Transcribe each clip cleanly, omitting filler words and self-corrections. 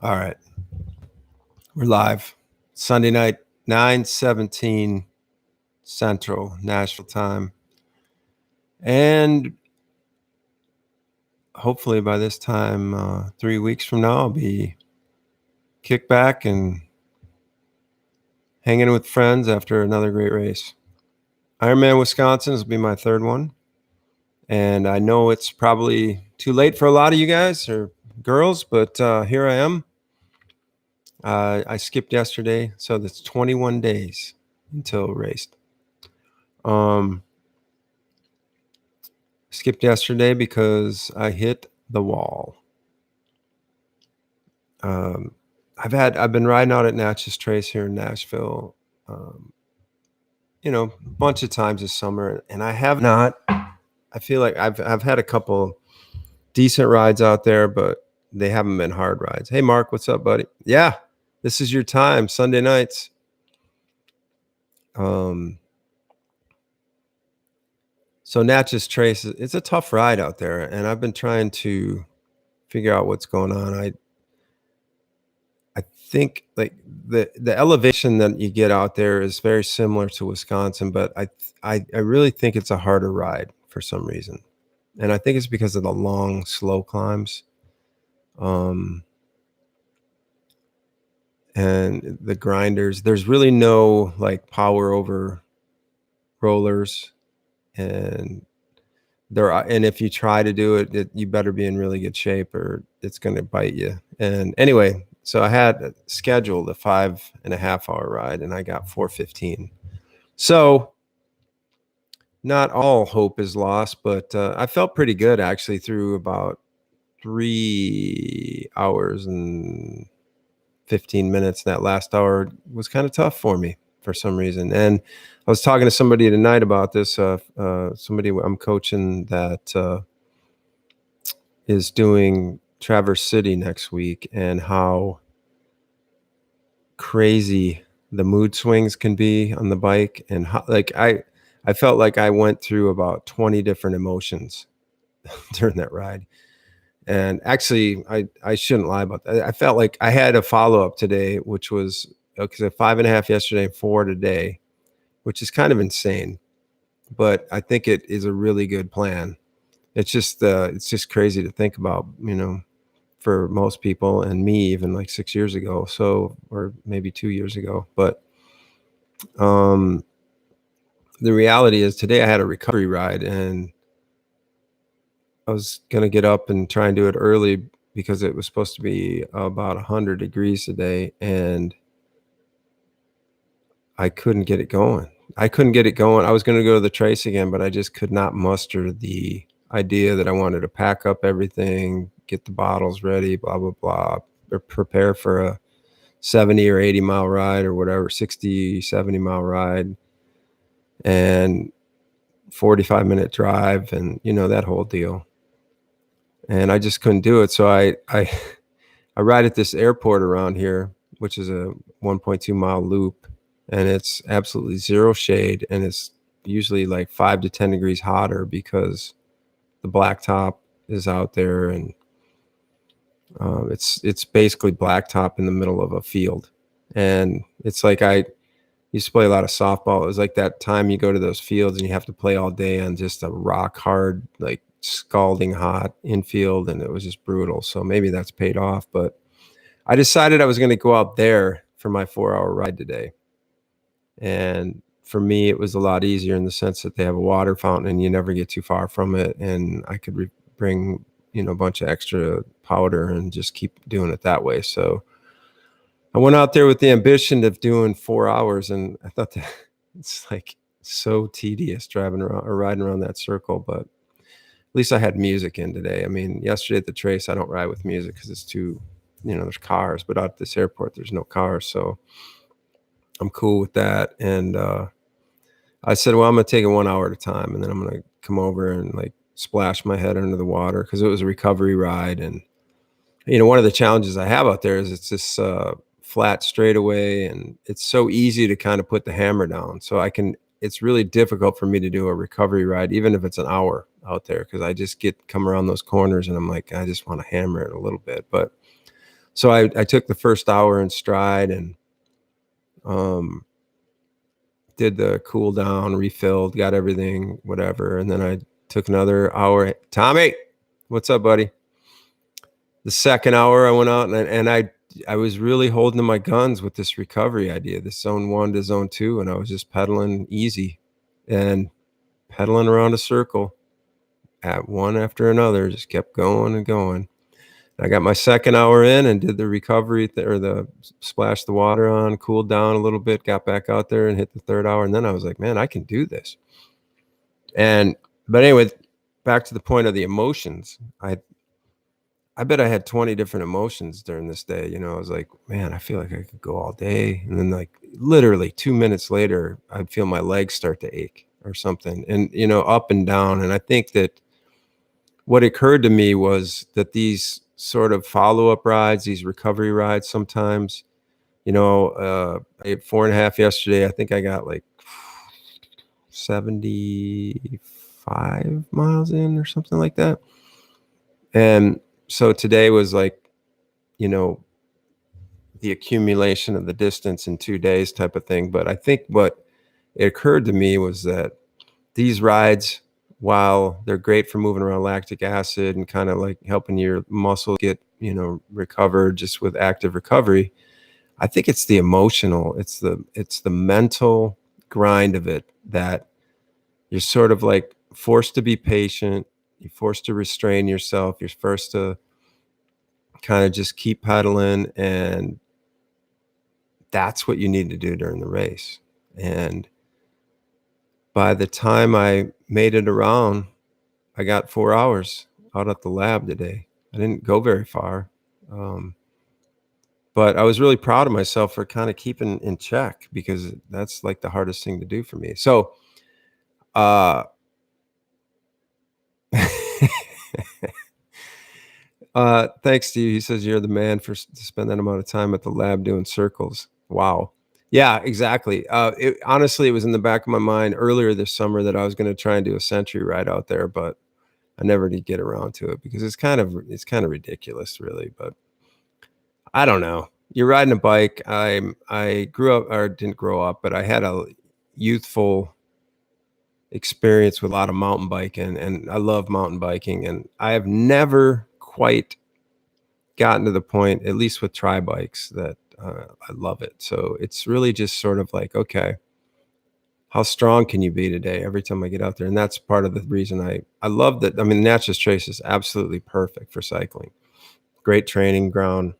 All right. We're live. Sunday night, 9:17 Central, Nashville time. And hopefully by this time, 3 weeks from now, I'll be kicked back and hanging with friends after another great race. Ironman Wisconsin will be my third one. And I know it's probably too late for a lot of you guys or girls, but here I am. I skipped yesterday, so that's 21 days until race. Skipped yesterday because I hit the wall. I've been riding out at Natchez Trace here in Nashville, a bunch of times this summer, and I have not. I feel like I've had a couple decent rides out there, but they haven't been hard rides. Hey, Mark, what's up, buddy? Yeah, this is your time, Sunday nights. So Natchez Trace, it's a tough ride out there, and I've been trying to figure out what's going on. I think like the elevation that you get out there is very similar to Wisconsin, but I really think it's a harder ride for some reason, and I think it's because of the long, slow climbs, and the grinders. There's really no like power over rollers, and if you try to do it, you better be in really good shape or it's going to bite you. And anyway, so I had scheduled a 5.5 hour ride and I got 4:15. So not all hope is lost, but I felt pretty good actually through about 3 hours and 15 minutes. That last hour was kind of tough for me for some reason. And I was talking to somebody tonight about this, somebody I'm coaching that is doing Traverse City next week, and how crazy the mood swings can be on the bike. And how, like, I felt like I went through about 20 different emotions during that ride. And actually, I shouldn't lie about that. I felt like I had a follow-up today, which was because at 5.5 yesterday and 4 today, which is kind of insane. But I think it is a really good plan. It's just crazy to think about, for most people, and me even like 6 years ago. So, or maybe 2 years ago. But the reality is today I had a recovery ride, and I was going to get up and try and do it early because it was supposed to be about 100 degrees today, and I couldn't get it going. I was going to go to the trace again, but I just could not muster the idea that I wanted to pack up everything, get the bottles ready, blah, blah, blah, or prepare for a 70 or 80 mile ride or whatever, 60, 70 mile ride, and 45-minute drive, and that whole deal. And I just couldn't do it. So I ride at this airport around here, which is a 1.2 mile loop, and it's absolutely zero shade, and it's usually like 5 to 10 degrees hotter because the blacktop is out there, and it's basically blacktop in the middle of a field. And it's like I used to play a lot of softball. It was like that time you go to those fields and you have to play all day on just a rock hard, like scalding hot infield, and it was just brutal. So maybe that's paid off, but I decided I was going to go out there for my 4-hour ride today. And for me, it was a lot easier in the sense that they have a water fountain and you never get too far from it. And I could bring, a bunch of extra powder and just keep doing it that way. So I went out there with the ambition of doing 4 hours, and I thought that it's like so tedious driving around or riding around that circle, but at least I had music in today. I mean, yesterday at the trace, I don't ride with music because it's too, there's cars, but out at this airport, there's no cars. So I'm cool with that. And I said, well, I'm going to take it 1 hour at a time, and then I'm going to come over and like splash my head under the water because it was a recovery ride. And, one of the challenges I have out there is it's this flat straightaway, and it's so easy to kind of put the hammer down. So it's really difficult for me to do a recovery ride, even if it's an hour out there, because I just come around those corners and I'm like, I just want to hammer it a little bit. But So I took the first hour in stride and um, did the cool down, refilled, got everything, whatever. And then I took another hour. Tommy, what's up, buddy? The second hour I went out and I was really holding to my guns with this recovery idea, this zone 1 to zone 2, and I was just pedaling easy and pedaling around a circle at one after another, just kept going and going. I got my second hour in and did the recovery or the splash the water on, cooled down a little bit, got back out there and hit the third hour. And then I was like, man, I can do this. But anyway, back to the point of the emotions. I bet I had 20 different emotions during this day. You know, I was like, man, I feel like I could go all day. And then like literally 2 minutes later, I'd feel my legs start to ache or something and, you know, up and down. And I think that what occurred to me was that these sort of follow-up rides, these recovery rides, sometimes, you know, I had 4.5 yesterday. I think I got like 75 miles in or something like that. And so today was like, you know, the accumulation of the distance in 2 days type of thing. But I think what it occurred to me was that these rides, while they're great for moving around lactic acid and kind of like helping your muscles get, you know, recovered just with active recovery, I think it's the emotional, it's the mental grind of it that you're sort of like forced to be patient, you're forced to restrain yourself, you're forced to kind of just keep pedaling, and that's what you need to do during the race. And by the time I made it around, I got 4 hours out at the lab today. I didn't go very far, but I was really proud of myself for kind of keeping in check because that's like the hardest thing to do for me. So, uh, thanks, Steve. He says you're the man to spend that amount of time at the lab doing circles. Wow. Yeah, exactly. Honestly, it was in the back of my mind earlier this summer that I was going to try and do a century ride out there, but I never did get around to it because it's kind of ridiculous, really. But I don't know. You're riding a bike. I grew up, or didn't grow up, but I had a youthful experience with a lot of mountain biking, and I love mountain biking. And I have never quite gotten to the point, at least with tri bikes, that I love it. So it's really just sort of like, okay, how strong can you be today every time I get out there? And that's part of the reason I love that. I mean, Natchez Trace is absolutely perfect for cycling. Great training ground,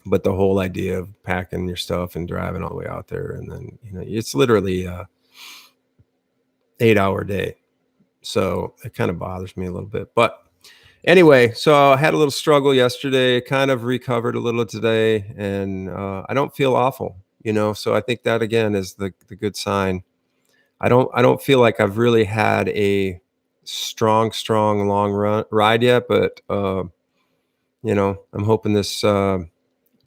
but the whole idea of packing your stuff and driving all the way out there, and then, you know, it's literally a 8-hour day. So it kind of bothers me a little bit. But anyway, so I had a little struggle yesterday, kind of recovered a little today, and I don't feel awful, you know. So I think that again is the good sign. I don't feel like I've really had a strong long ride yet, but you know, I'm hoping this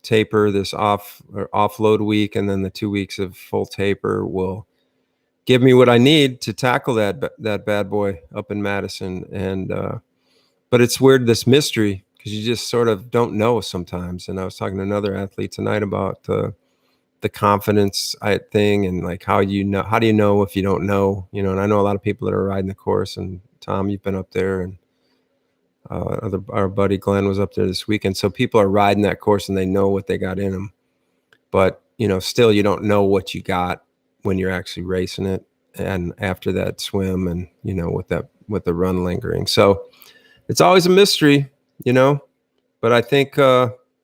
taper, this offload week, and then the 2 weeks of full taper will give me what I need to tackle that bad boy up in Madison. And but it's weird, this mystery, because you just sort of don't know sometimes. And I was talking to another athlete tonight about the confidence thing, and like how do you know if you don't know, you know. And I know a lot of people that are riding the course, and Tom, you've been up there, and our buddy Glenn was up there this weekend. So people are riding that course and they know what they got in them, but you know, still you don't know what you got when you're actually racing it, and after that swim, and you know, with the run lingering. So it's always a mystery, you know. But I think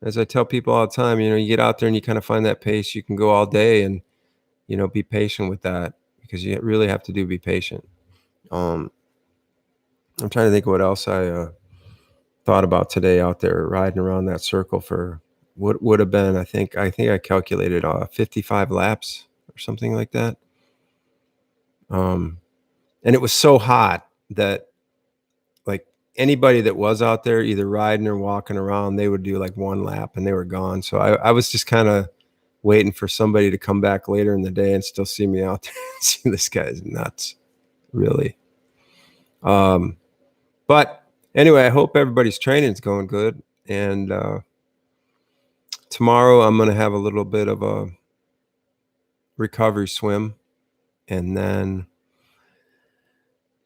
as I tell people all the time, you know, you get out there and you kind of find that pace. You can go all day, and you know, be patient with that, because you really have to be patient. I'm trying to think what else I thought about today out there riding around that circle for what would have been, I think I calculated 55 laps or something like that. And it was so hot that like anybody that was out there either riding or walking around, they would do like one lap and they were gone. So I was just kind of waiting for somebody to come back later in the day and still see me out there and see this guy's nuts, really. But anyway, I hope everybody's training is going good. And tomorrow I'm going to have a little bit of a recovery swim. And then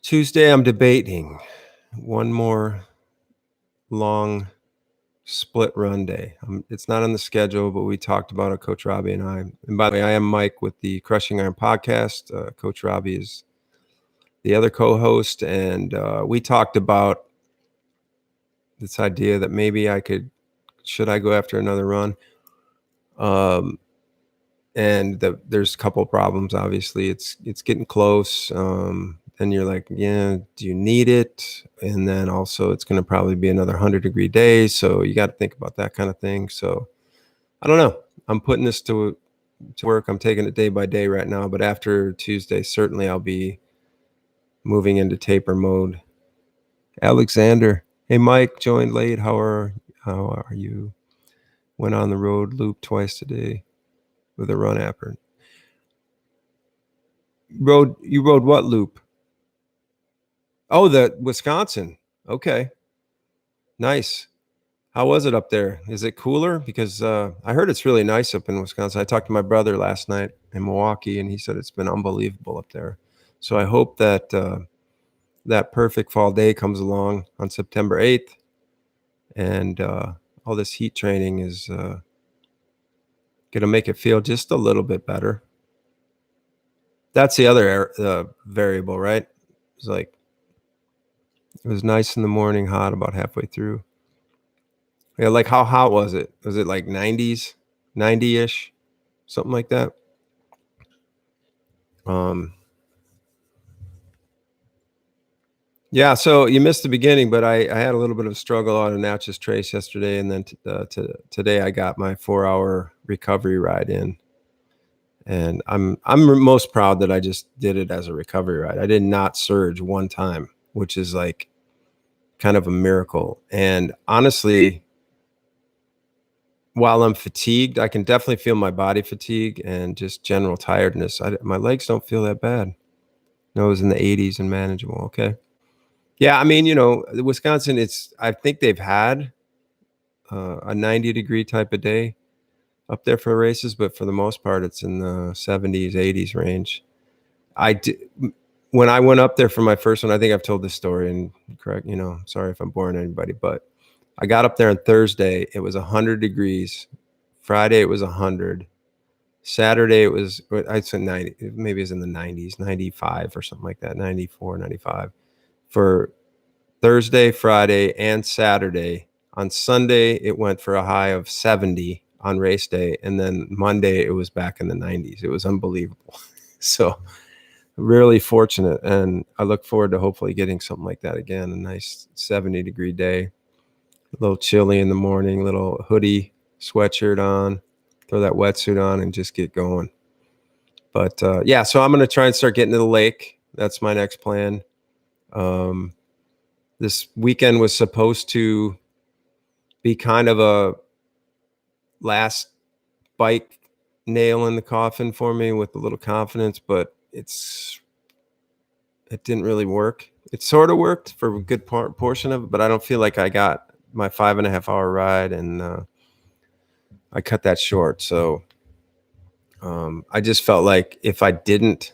Tuesday, I'm debating one more long split run day. It's not on the schedule, but we talked about it, Coach Robbie and I. And by the way, I am Mike with the Crushing Iron podcast. Coach Robbie is the other co-host, and we talked about this idea that maybe should I go after another run? And there's a couple of problems. Obviously, it's getting close. And you're like, yeah, do you need it? And then also, it's going to probably be another 100-degree day, so you got to think about that kind of thing. So I don't know. I'm putting this to work. I'm taking it day by day right now. But after Tuesday, certainly I'll be moving into taper mode. Alexander, hey Mike, joined late. How are you? Went on the road loop twice today with a run apron. You rode what loop? Oh, the Wisconsin. Okay. Nice. How was it up there? Is it cooler? Because I heard it's really nice up in Wisconsin. I talked to my brother last night in Milwaukee, and he said it's been unbelievable up there. So I hope that that perfect fall day comes along on September 8th, and all this heat training is going to make it feel just a little bit better. That's the other variable, right? It's like it was nice in the morning, hot about halfway through. Yeah, like how hot was it? Was it like 90s, 90-ish, something like that? Yeah, so you missed the beginning, but I had a little bit of a struggle on a Natchez Trace yesterday, and then today I got my 4-hour recovery ride in, and I'm most proud that I just did it as a recovery ride. I did not surge one time, which is like kind of a miracle. And honestly, while I'm fatigued, I can definitely feel my body fatigue and just general tiredness. My legs don't feel that bad. No, it was in the 80s and manageable. Okay. Yeah, I mean, Wisconsin, I think they've had a 90-degree type of day up there for races, but for the most part, it's in the 70s, 80s range. When I went up there for my first one, I think I've told this story, and correct, sorry if I'm boring anybody, but I got up there on Thursday. It was 100 degrees. Friday, it was 100. Saturday, it was, I'd say 90, maybe it was in the 90s, 95 or something like that, 94, 95. For Thursday, Friday, and Saturday. On Sunday, it went for a high of 70 on race day. And then Monday, it was back in the 90s. It was unbelievable. So really fortunate. And I look forward to hopefully getting something like that again. A nice 70-degree day. A little chilly in the morning, little hoodie, sweatshirt on, throw that wetsuit on and just get going. But yeah, so I'm going to try and start getting to the lake. That's my next plan. This weekend was supposed to be kind of a last bike nail in the coffin for me with a little confidence, but it didn't really work. It sort of worked for a good portion of it, but I don't feel like I got my 5.5-hour ride, and I cut that short. So I just felt like if I didn't,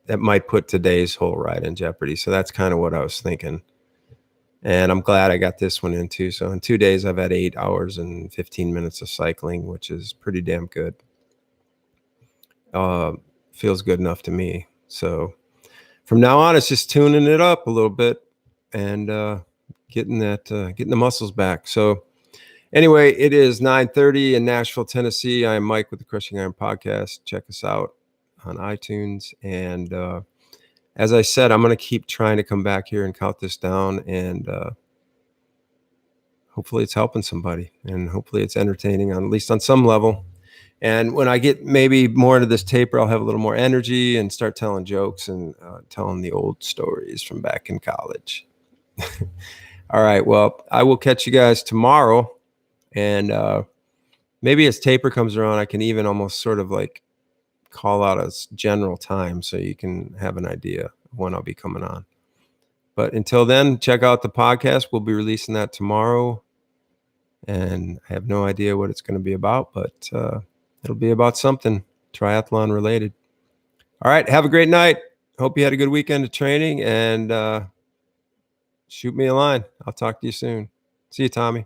that might put today's whole ride in jeopardy. So that's kind of what I was thinking. And I'm glad I got this one in too. So in 2 days, I've had 8 hours and 15 minutes of cycling, which is pretty damn good. Feels good enough to me. So from now on, it's just tuning it up a little bit and getting the muscles back. So anyway, it is 9:30 in Nashville, Tennessee. I am Mike with the Crushing Iron podcast. Check us out on iTunes. And as I said, I'm going to keep trying to come back here and count this down, and hopefully it's helping somebody, and hopefully it's entertaining at least on some level. And when I get maybe more into this taper, I'll have a little more energy and start telling jokes and telling the old stories from back in college. All right. Well, I will catch you guys tomorrow. And maybe as taper comes around, I can even almost sort of like call out a general time so you can have an idea of when I'll be coming on. But until then, check out the podcast. We'll be releasing that tomorrow. and I have no idea what it's going to be about, but it'll be about something triathlon related. All right. Have a great night. Hope you had a good weekend of training, and shoot me a line. I'll talk to you soon. See you, Tommy.